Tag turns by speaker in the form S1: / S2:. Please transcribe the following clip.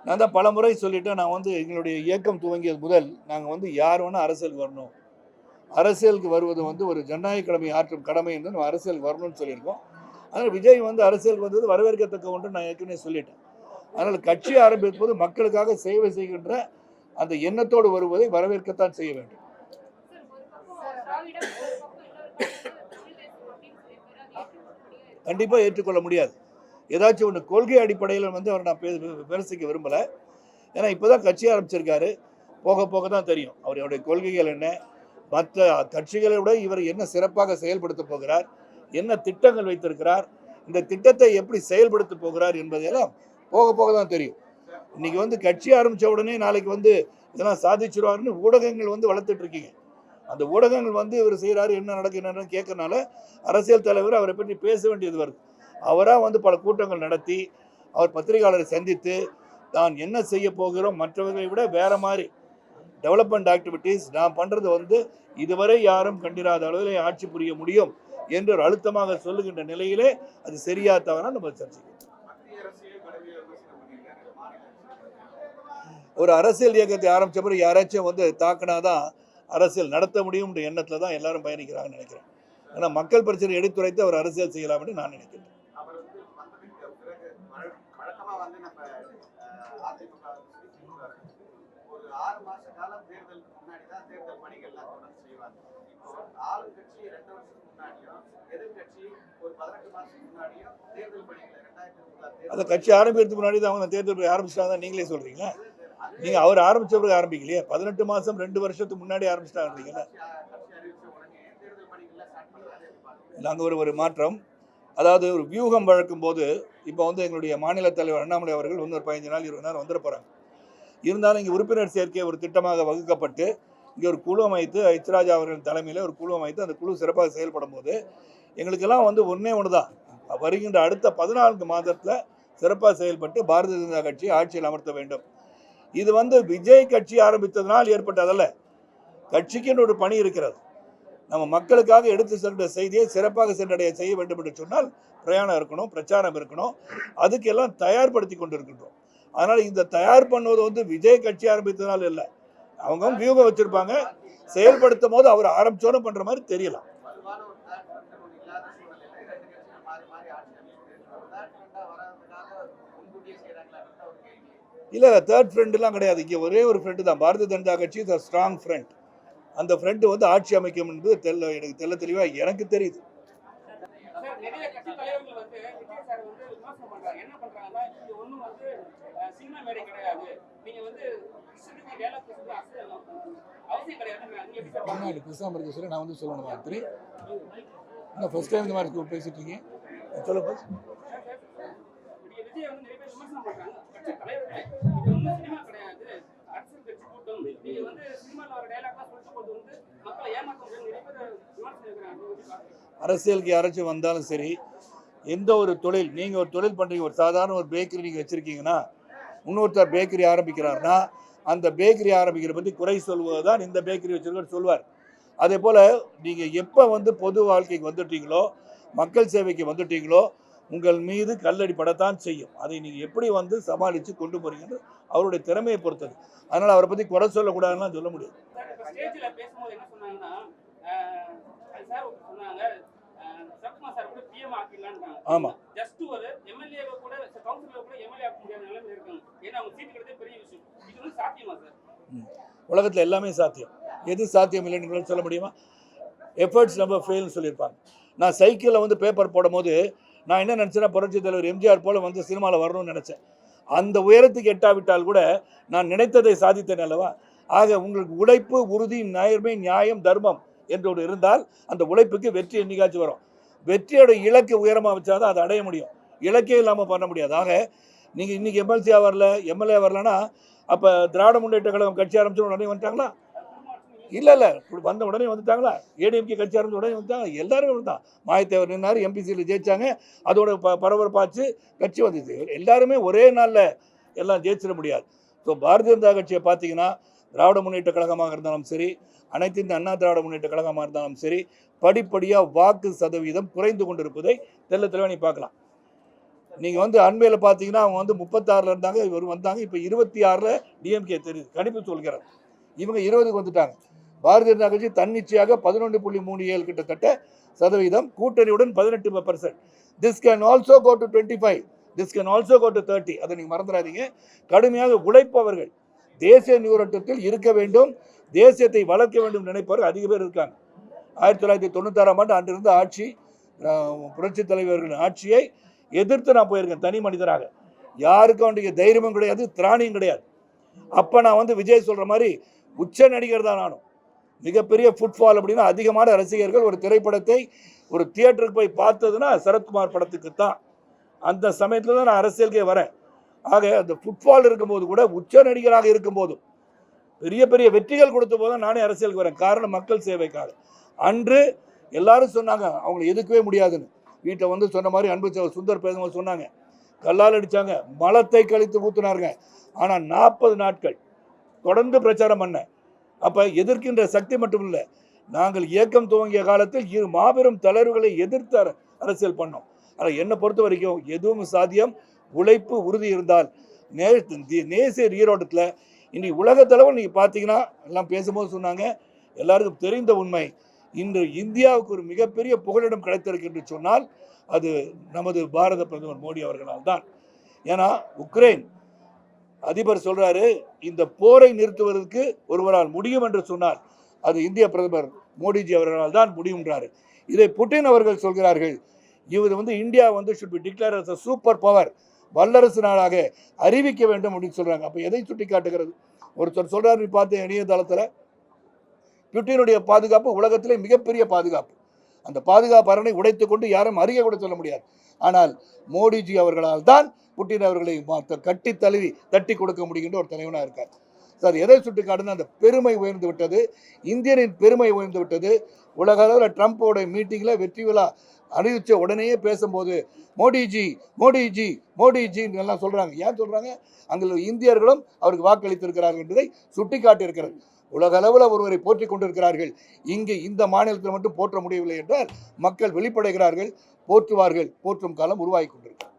S1: நான் தான் பல முறை சொல்லிட்டேன். நான் வந்து எங்களுடைய இயக்கம் துவங்கியது முதல் நாங்கள் வந்து யார் வேணால் அரசியலுக்கு வரணும், அரசியலுக்கு வருவது வந்து ஒரு ஜனநாயக கடமை ஆற்றும் கடமை என்று நம்ம அரசியலுக்கு வரணும்னு சொல்லியிருக்கோம். அதனால் விஜய் வந்து அரசியலுக்கு வந்தது வரவேற்கத்தக்க ஒன்று நான் ஏற்கனவே சொல்லிட்டேன். அதனால் கட்சி ஆரம்பிப்பது மக்களுக்காக சேவை செய்கின்ற அந்த எண்ணத்தோடு வருவதை வரவேற்கத்தான் செய்ய வேண்டும். கண்டிப்பாக ஏற்றுக்கொள்ள முடியாது. ஏதாச்சும் ஒன்று கொள்கை அடிப்படையில் வந்து அவர் நான் விமர்சிக்க விரும்பலை. ஏன்னா இப்போ தான் கட்சி ஆரம்பிச்சிருக்காரு, போக போக தான் தெரியும் அவருடைய கொள்கைகள் என்ன, மற்ற கட்சிகளை விட இவர் என்ன சிறப்பாக செயல்படுத்த போகிறார், என்ன திட்டங்கள் வைத்திருக்கிறார், இந்த திட்டத்தை எப்படி செயல்படுத்த போகிறார் என்பதையெல்லாம் போக போக தான் தெரியும். இன்னைக்கு வந்து கட்சி ஆரம்பித்த உடனே நாளைக்கு வந்து இதெல்லாம் சாதிச்சிருவாருன்னு ஊடகங்கள் வந்து வளர்த்துட்டு இருக்கீங்க. அந்த ஊடகங்கள் வந்து இவர் செய்கிறாரு என்ன நடக்கு என்னன்னு கேட்கறனால அரசியல் தலைவர் அவரை பற்றி பேச வேண்டியது வருது. அவராக வந்து பல கூட்டங்கள் நடத்தி அவர் பத்திரிகையாளரை சந்தித்து தான் என்ன செய்ய போகிறோம், மற்றவர்களை விட வேற மாதிரி டெவலப்மெண்ட் ஆக்டிவிட்டீஸ் நான் பண்ணுறது வந்து இதுவரை யாரும் கண்டிராத அளவில் ஆட்சி புரிய முடியும் என்று ஒரு அழுத்தமாக சொல்லுகின்ற நிலையிலே அது சரியா தவறா நம்ம சர்ச்சைக்கு. ஒரு அரசியல் இயக்கத்தை ஆரம்பித்த பிறகு யாராச்சும் வந்து தாக்கினாதான் அரசியல் நடத்த முடியும் எண்ணத்தில் தான் எல்லாரும் பயணிக்கிறாங்கன்னு நினைக்கிறேன். ஆனால் மக்கள் பிரச்சனை எடுத்துரைத்து அவர் அரசியல் செய்யலாம்னு நான் நினைக்கிறேன். அந்த கட்சி ஆரம்பிக்கிறதுக்கு முன்னாடி தான் அவங்க தேர்தல் ஆரம்பிச்சிட்டாங்க நீங்களே சொல்றீங்களா? நீங்க அவர் ஆரம்பிச்ச பிறகு ஆரம்பிக்கலையே, 18 மாசம் 2 வருஷத்துக்கு முன்னாடி ஆரம்பிச்சிட்டாங்க. நாங்கள் ஒரு மாற்றம், அதாவது ஒரு வியூகம் வழக்கும் போது இப்போ வந்து எங்களுடைய மாநில தலைவர் அண்ணாமலை அவர்கள் இன்னொரு 15 நாள் 20 நாள் வந்துட போகிறாங்க. இருந்தாலும் இங்கே உறுப்பினர் சேர்க்கை ஒரு திட்டமாக வகுக்கப்பட்டு இங்கே ஒரு குழு அமைத்து ஹெச்ராஜா அவர்கள் தலைமையில் ஒரு குழு அமைத்து அந்த குழு சிறப்பாக செயல்படும் போது எங்களுக்கெல்லாம் வந்து ஒன்று தான், வருகின்ற அடுத்த 14 மாதத்தில் சிறப்பாக செயல்பட்டு பாரதிய ஜனதா கட்சி ஆட்சியில் அமர்த்த வேண்டும். இது வந்து விஜய் கட்சி ஆரம்பித்ததனால் ஏற்பட்டதல்ல, கட்சிக்கு ஒரு பணி இருக்கிறது. நம்ம மக்களுக்காக எடுத்து சென்ற செய்தியை சிறப்பாக சென்றடைய செய்ய வேண்டும் என்று சொன்னால் பிரயாணம் இருக்கணும், பிரச்சாரம் இருக்கணும், அதுக்கெல்லாம் தயார்படுத்தி கொண்டிருக்கின்றோம். அதனால் இந்த தயார் பண்ணுவது வந்து விஜய் கட்சி ஆரம்பித்ததுனால இல்லை, அவங்க வியூகம் வச்சிருப்பாங்க, செயல்படுத்தும் போது அவர் ஆரம்பிச்சோன்னு பண்ற மாதிரி தெரியலாம். இல்லை தேர்ட் ஃப்ரெண்டுலாம் கிடையாது, இங்கே ஒரே ஒரு ஃப்ரெண்டு தான், பாரதிய ஜனதா கட்சி இஸ் அ ஸ்ட்ராங் ஃப்ரெண்ட். அந்த ஃப்ரெண்டு வந்து ஆட்சி அமைக்கும் என்பது எனக்கு தெல்ல தெளிவாக எனக்கு தெரியுது. பேசாமல் இருக்க சொல்லி நான் வந்து சொல்லணும் மாதிரி இன்னும் ஃபர்ஸ்ட் டைம் இந்த மாதிரி பேசிட்டு இருக்கீங்க. சொல்லுங்க. அரசியலுக்கு யாராச்சும் வந்தாலும் சரி, எந்த ஒரு தொழில், நீங்கள் ஒரு தொழில் பண்ணுறீங்க, ஒரு சாதாரண ஒரு பேக்கரி நீங்கள் வச்சுருக்கீங்கன்னா இன்னொருத்தர் பேக்கரி ஆரம்பிக்கிறாருன்னா அந்த பேக்கரி ஆரம்பிக்கிற பற்றி குறை சொல்வது தான் இந்த பேக்கரி வச்சுருக்க சொல்வார். அதே போல் நீங்கள் எப்போ வந்து பொது வாழ்க்கைக்கு வந்துட்டீங்களோ, மக்கள் சேவைக்கு வந்துட்டீங்களோ, உங்கள் மீது கல்லடி படத்தான் செய்யும். அதை நீங்கள் எப்படி வந்து சமாளித்து கொண்டு போகிறீங்கன்னு அவருடைய திறமையை பொறுத்தது. அதனால் அவரை பற்றி குறை சொல்லக்கூடாதுன்னு சொல்ல முடியாது. ஆமாம், உலகத்தில் எல்லாமே சாத்தியம். எது சாத்தியம் இல்லைன்னு சொல்ல முடியுமா? எஃபர்ட்ஸ் நம்பர் ஃபெயில்னு சொல்லியிருப்பாங்க. நான் சைக்கிளில் வந்து பேப்பர் போடும் போது நான் என்ன நினச்சேன்னா, புரட்சி தலைவர் எம்ஜிஆர் போல் வந்து சினிமாவில் வரணும்னு நினச்சேன். அந்த உயரத்துக்கு எட்டாவிட்டால் கூட நான் நினைத்ததை சாதித்தேன் அல்லவா? ஆக உங்களுக்கு உழைப்பு, உறுதி, நேர்மை, நியாயம், தர்மம் என்று இருந்தால் அந்த உழைப்புக்கு வெற்றி என்னைக்காச்சும் வரும். வெற்றியோட இலக்கு உயரமாக வச்சாதான் அதை அடைய முடியும், இலக்கே இல்லாமல் பண்ண முடியாது. ஆக நீங்கள் இன்றைக்கி எம்எல்சியாக வரல, எம்எல்ஏ வரலன்னா அப்போ திராவிட முன்னேற்ற கழகம் கட்சி ஆரம்பிச்சு உடனே வந்துட்டாங்களா? இல்லை, வந்த உடனே வந்துட்டாங்களா? ஏடிஎம்கே கட்சி ஆரம்பிச்ச உடனே வந்துட்டாங்க. எல்லாருமே தான். மாயத்தேவர் நின்னார், எம்பிசியில் ஜெயிச்சாங்க, அதோட பரபரப்பாச்சு, கட்சி வந்துச்சு. எல்லாருமே ஒரே நாளில் எல்லாம் ஜெயிச்சிட முடியாது. ஸோ பாரதிய ஜனதா கட்சியை பார்த்தீங்கன்னா, திராவிட முன்னேற்ற கழகமாக இருந்தாலும் சரி, அனைத்து இந்த அண்ணா திராவிட முன்னேற்ற கழகமாக இருந்தாலும் சரி, படிப்படியாக வாக்கு சதவீதம் குறைந்து கொண்டிருப்பதை தெல்ல தெளிவாக நீ பார்க்கலாம். நீங்கள் வந்து அண்மையில் பார்த்தீங்கன்னா அவங்க வந்து 36 இருந்தாங்க, இவர் வந்தாங்க. இப்போ 26 டிஎம்கே தெரியுது, கணிப்பு சொல்கிறார். இவங்க 20க்கு வந்துட்டாங்க. பாரதிய ஜனதா கட்சி தன்னிச்சையாக 11.37 கிட்டத்தட்ட சதவீதம், கூட்டணியுடன் 18%. This can also go to 25, this can also go to 30. அதை நீங்கள் மறந்துடாதீங்க. கடுமையாக உழைப்பவர்கள், தேசிய நீரோட்டத்தில் இருக்க வேண்டும், தேசியத்தை வளர்க்க வேண்டும் நினைப்பவர்கள் அதிக பேர் இருக்காங்க. 1996ஆம் ஆண்டு அன்றிருந்த ஆட்சி, புரட்சி தலைவர்களின் ஆட்சியை எதிர்த்து நான் போயிருக்கேன் தனி மனிதராக. யாருக்கும் வேண்டிய தைரியமும் கிடையாது, திராணியும் கிடையாது. அப்போ நான் வந்து விஜய் சொல்கிற மாதிரி உச்ச நடிகர் தான் நானும். மிகப்பெரிய ஃபுட்பால் அப்படின்னா அதிகமான ரசிகர்கள் ஒரு திரைப்படத்தை ஒரு தியேட்டருக்கு போய் பார்த்ததுன்னா சரத்குமார் படத்துக்கு தான். அந்த சமயத்தில் தான் நான் அரசியலுக்கே வரேன். ஆக அந்த ஃபுட்பால் இருக்கும்போது கூட, உச்ச நடிகராக இருக்கும்போதும், பெரிய பெரிய வெற்றிகள் கொடுத்த போதும் நானே அரசியலுக்கு வரேன். காரணம் மக்கள் சேவைக்காக. அன்று எல்லாரும் சொன்னாங்க அவங்களை எதுக்கவே முடியாதுன்னு. வீட்டை வந்து சொன்ன மாதிரி அன்பு சுந்தர் பேசும்போது சொன்னாங்க, கல்லால் அடித்தாங்க, மலத்தை கழித்து ஊற்றினாருங்க. ஆனால் 40 நாட்கள் தொடர்ந்து பிரச்சாரம் பண்ணேன். அப்போ எதிர்க்கின்ற சக்தி மட்டும் இல்லை, நாங்கள் இயக்கம் துவங்கிய காலத்தில் மாபெரும் தளர்வுகளை எதிர்த்து அரசியல் பண்ணோம். ஆனால் என்னை பொறுத்த வரைக்கும் எதுவும் சாத்தியம், உழைப்பு உறுதி இருந்தால். நேசிய ஈரோட்டத்தில் இன்னைக்கு உலகத்தளவில் நீங்கள் பார்த்தீங்கன்னா, எல்லாம் பேசும்போது சொன்னாங்க, எல்லாருக்கும் தெரிந்த உண்மை, இன்று இந்தியாவுக்கு ஒரு மிகப்பெரிய புகலிடம் கிடைத்திருக்கு என்று சொன்னால் அது நமது பாரத பிரதமர் மோடி அவர்களால் தான். ஏன்னா உக்ரைன் அதிபர் சொல்றாரு, இந்த போரை நிறுத்துவதற்கு ஒருவரால் முடியும் என்று சொன்னால் அது இந்திய பிரதமர் மோடிஜி அவர்களால் தான் முடியும்ன்றாரு. இதை புட்டின் அவர்கள் சொல்கிறார்கள். இவர் வந்து இந்தியா வந்து should be declared as a super power, வல்லரசு நாடாக அறிவிக்க வேண்டும் அப்படின்னு சொல்றாங்க. அப்போ எதை சுட்டி காட்டுகிறது? ஒருத்தர் சொல்றாரு, பார்த்தேன் இணையதளத்தில், புட்டினுடைய பாதுகாப்பு உலகத்திலே மிகப்பெரிய பாதுகாப்பு. அந்த பாதுகாப்பு அரணை உடைத்து கொண்டு யாரும் அறிய கூட சொல்ல முடியாது. ஆனால் மோடிஜி அவர்களால் தான் புட்டின் அவர்களை கட்டி தழுவி தட்டி கொடுக்க முடிகின்ற ஒரு தலைவனாக இருக்கார். சார் எதை சுட்டி காட்டுனா, அந்த பெருமை உயர்ந்து விட்டது, இந்தியனின் பெருமை உயர்ந்து விட்டது. உலக அளவில் ட்ரம்ப்போட மீட்டிங்கில் வெற்றி விழா அறிவித்த உடனேயே பேசும்போது மோடிஜி மோடிஜி மோடிஜின்னு எல்லாம் சொல்கிறாங்க. ஏன் சொல்கிறாங்க? அங்கே இந்தியர்களும் அவருக்கு வாக்களித்திருக்கிறார்கள் என்பதை சுட்டி காட்டியிருக்கிறது. உலக அளவில் ஒருவரை போற்றிக் கொண்டிருக்கிறார்கள். இங்கு இந்த மாநிலத்தில் மட்டும் போற்ற முடியவில்லை என்றால் மக்கள் வெளிப்படைகிறார்கள், போற்றுவார்கள். போற்றும் காலம் உருவாகி கொண்டிருக்கிறது.